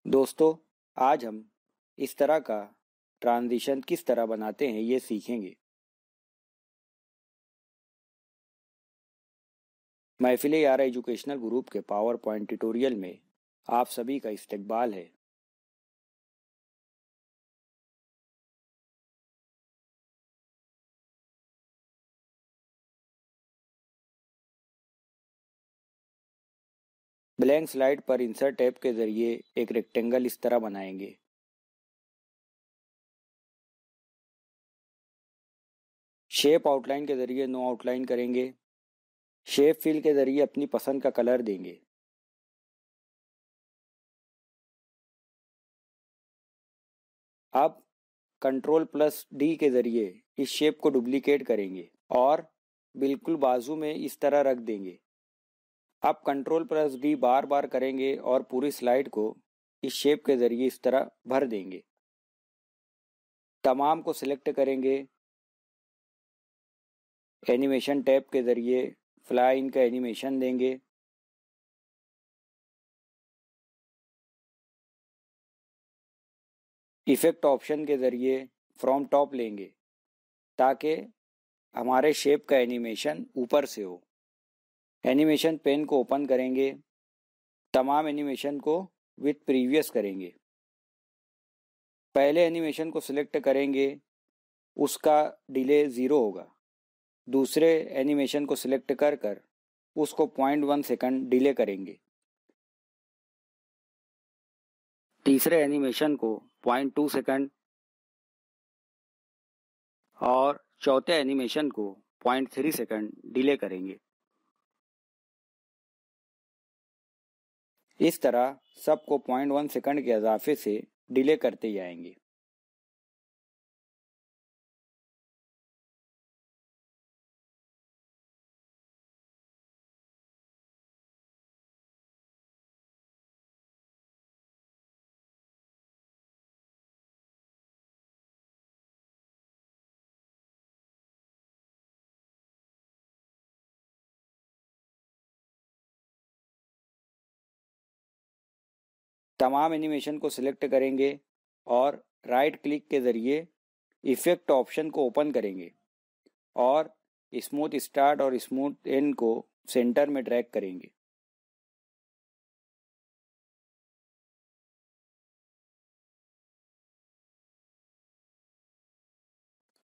दोस्तों, आज हम इस तरह का ट्रांजिशन किस तरह बनाते हैं ये सीखेंगे। महफिल यारा एजुकेशनल ग्रुप के पावर पॉइंट ट्यूटोरियल में आप सभी का इस्तकबाल है। ब्लैंक स्लाइड पर इंसर्ट टैब के जरिए एक रेक्टेंगल इस तरह बनाएंगे। शेप आउटलाइन के जरिए नो आउटलाइन करेंगे। शेप फिल के जरिए अपनी पसंद का कलर देंगे। अब कंट्रोल प्लस डी के जरिए इस शेप को डुप्लीकेट करेंगे और बिल्कुल बाजू में इस तरह रख देंगे। अब कंट्रोल प्लस डी बार बार करेंगे और पूरी स्लाइड को इस शेप के जरिए इस तरह भर देंगे। तमाम को सिलेक्ट करेंगे। एनिमेशन टैब के जरिए फ्लाई इन का एनिमेशन देंगे। इफेक्ट ऑप्शन के जरिए फ्रॉम टॉप लेंगे ताकि हमारे शेप का एनिमेशन ऊपर से हो। एनिमेशन पेन को ओपन करेंगे। तमाम एनिमेशन को विथ प्रीवियस करेंगे। पहले एनिमेशन को सिलेक्ट करेंगे, उसका डिले 0 होगा। दूसरे एनिमेशन को सिलेक्ट कर कर उसको 0.1 सेकंड डिले करेंगे। तीसरे एनिमेशन को 0.2 सेकंड और चौथे एनिमेशन को 0.3 सेकंड डिले करेंगे। इस तरह सबको 0.1 सेकंड के इजाफे से डिले करते जाएंगे। तमाम एनिमेशन को सिलेक्ट करेंगे और राइट क्लिक के ज़रिए इफेक्ट ऑप्शन को ओपन करेंगे और स्मूथ स्टार्ट और स्मूथ एंड को सेंटर में ड्रैग करेंगे।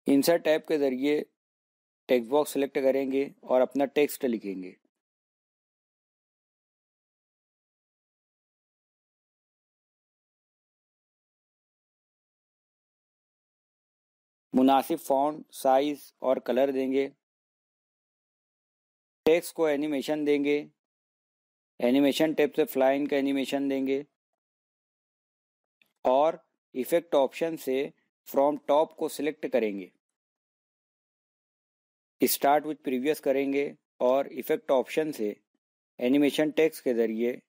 इंसर्ट टैब के ज़रिए टेक्स्ट बॉक्स सेलेक्ट करेंगे और अपना टेक्स्ट लिखेंगे। मुनासिब फॉन्ट, साइज और कलर देंगे। टेक्स्ट को एनिमेशन देंगे। एनिमेशन टैब से फ्लाइन का एनिमेशन देंगे और इफेक्ट ऑप्शन से फ्रॉम टॉप को सिलेक्ट करेंगे। स्टार्ट विथ प्रीवियस करेंगे और इफेक्ट ऑप्शन से एनिमेशन टेक्स्ट के जरिए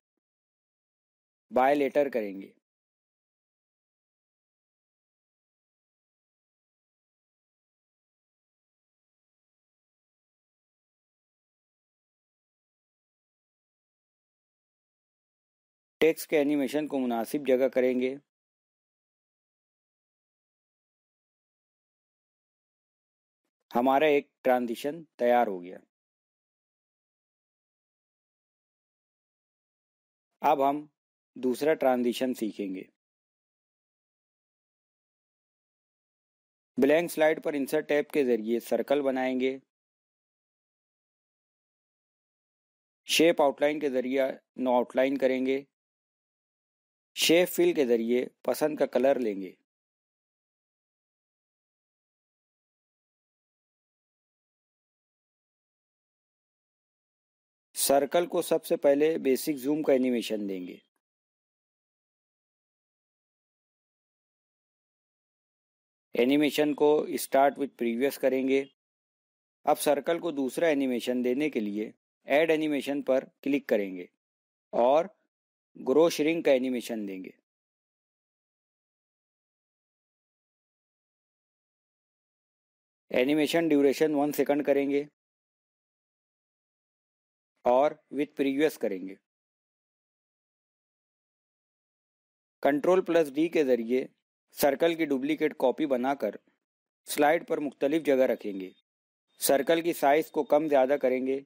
बाय लेटर करेंगे। टेक्स्ट के एनिमेशन को मुनासिब जगह करेंगे। हमारा एक ट्रांजिशन तैयार हो गया। अब हम दूसरा ट्रांजिशन सीखेंगे। ब्लैंक स्लाइड पर इंसर्ट टैब के जरिए सर्कल बनाएंगे। शेप आउटलाइन के जरिए नो आउटलाइन करेंगे। शेप फिल के जरिए पसंद का कलर लेंगे। सर्कल को सबसे पहले बेसिक जूम का एनिमेशन देंगे। एनिमेशन को स्टार्ट विथ प्रीवियस करेंगे। अब सर्कल को दूसरा एनिमेशन देने के लिए ऐड एनिमेशन पर क्लिक करेंगे और ग्रो श्रिंक का एनिमेशन देंगे। एनिमेशन ड्यूरेशन 1 सेकंड करेंगे और विथ प्रीवियस करेंगे। Ctrl+D के जरिए सर्कल की डुप्लीकेट कॉपी बनाकर स्लाइड पर मुख्तलिफ जगह रखेंगे। सर्कल की साइज को कम ज़्यादा करेंगे।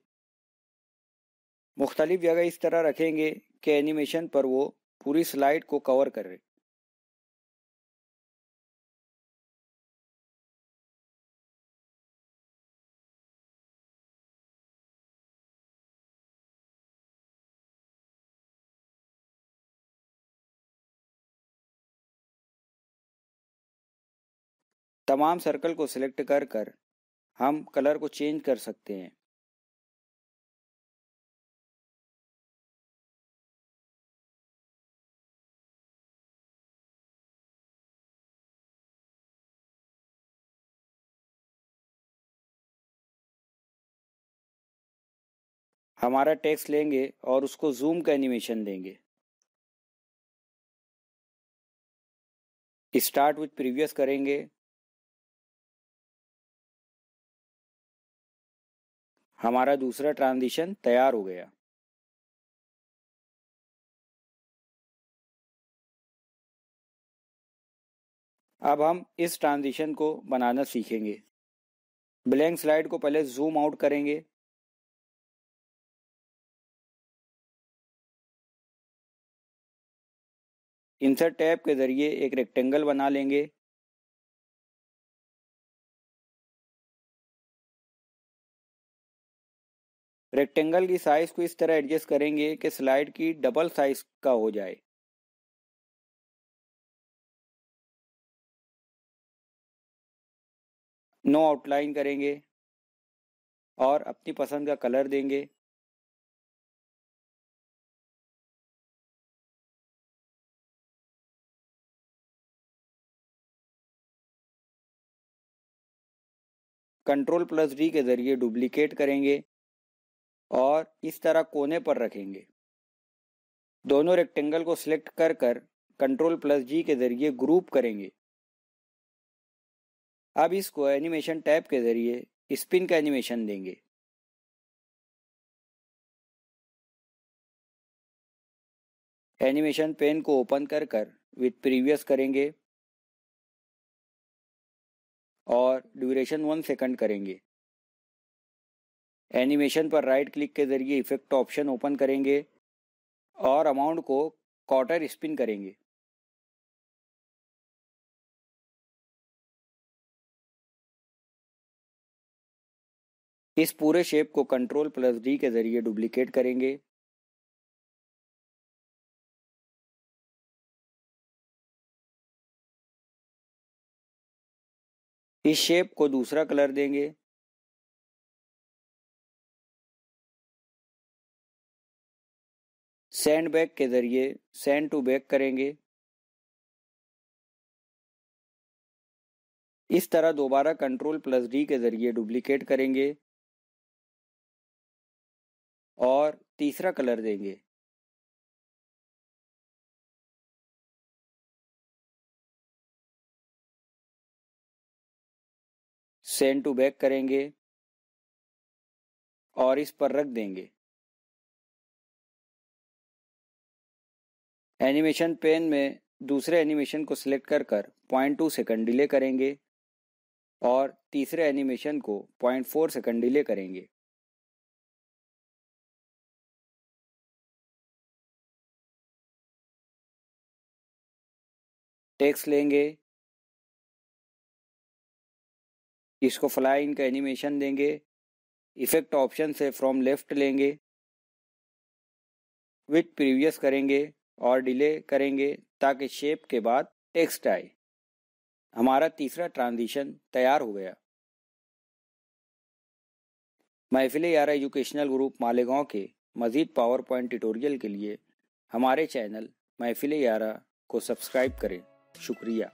मुख्तलिफ जगह इस तरह रखेंगे कि एनिमेशन पर वो पूरी स्लाइड को कवर करे। तमाम सर्कल को सिलेक्ट कर हम कलर को चेंज कर सकते हैं। हमारा टेक्स्ट लेंगे और उसको जूम का एनिमेशन देंगे। स्टार्ट विथ प्रीवियस करेंगे। हमारा दूसरा ट्रांजिशन तैयार हो गया। अब हम इस ट्रांजिशन को बनाना सीखेंगे। ब्लैंक स्लाइड को पहले जूम आउट करेंगे। इंसर्ट टैब के जरिए एक रेक्टेंगल बना लेंगे। रेक्टेंगल की साइज को इस तरह एडजस्ट करेंगे कि स्लाइड की डबल साइज का हो जाए। नो आउटलाइन करेंगे और अपनी पसंद का कलर देंगे। Ctrl+D के जरिए डुप्लीकेट करेंगे और इस तरह कोने पर रखेंगे। दोनों रेक्टेंगल को सिलेक्ट कर Ctrl+G के जरिए ग्रुप करेंगे। अब इसको एनिमेशन टैब के जरिए स्पिन का एनिमेशन देंगे। एनिमेशन पेन को ओपन कर विथ प्रीवियस करेंगे और ड्यूरेशन 1 सेकंड करेंगे। एनिमेशन पर राइट क्लिक के जरिए इफेक्ट ऑप्शन ओपन करेंगे और अमाउंट को क्वार्टर स्पिन करेंगे। इस पूरे शेप को Ctrl+D के जरिए डुप्लीकेट करेंगे। इस शेप को दूसरा कलर देंगे। सेंड बैक के जरिए सेंड टू बैक करेंगे। इस तरह दोबारा Ctrl+D के जरिए डुप्लीकेट करेंगे और तीसरा कलर देंगे। सेंड टू बैक करेंगे और इस पर रख देंगे। एनिमेशन पेन में दूसरे एनिमेशन को सिलेक्ट कर 0.2 सेकंड डिले करेंगे और तीसरे एनिमेशन को 0.4 सेकंड डिले करेंगे। टेक्स्ट लेंगे, इसको फ्लाई इन का एनिमेशन देंगे। इफेक्ट ऑप्शन से फ्रॉम लेफ्ट लेंगे, विथ प्रीवियस करेंगे और डिले करेंगे ताकि शेप के बाद टेक्स्ट आए। हमारा तीसरा ट्रांजिशन तैयार हो गया। महफिल-ए-यारा एजुकेशनल ग्रुप मालेगांव के मज़ीद पावर पॉइंट ट्यूटोरियल के लिए हमारे चैनल महफिल-ए-यारा को सब्सक्राइब करें। शुक्रिया।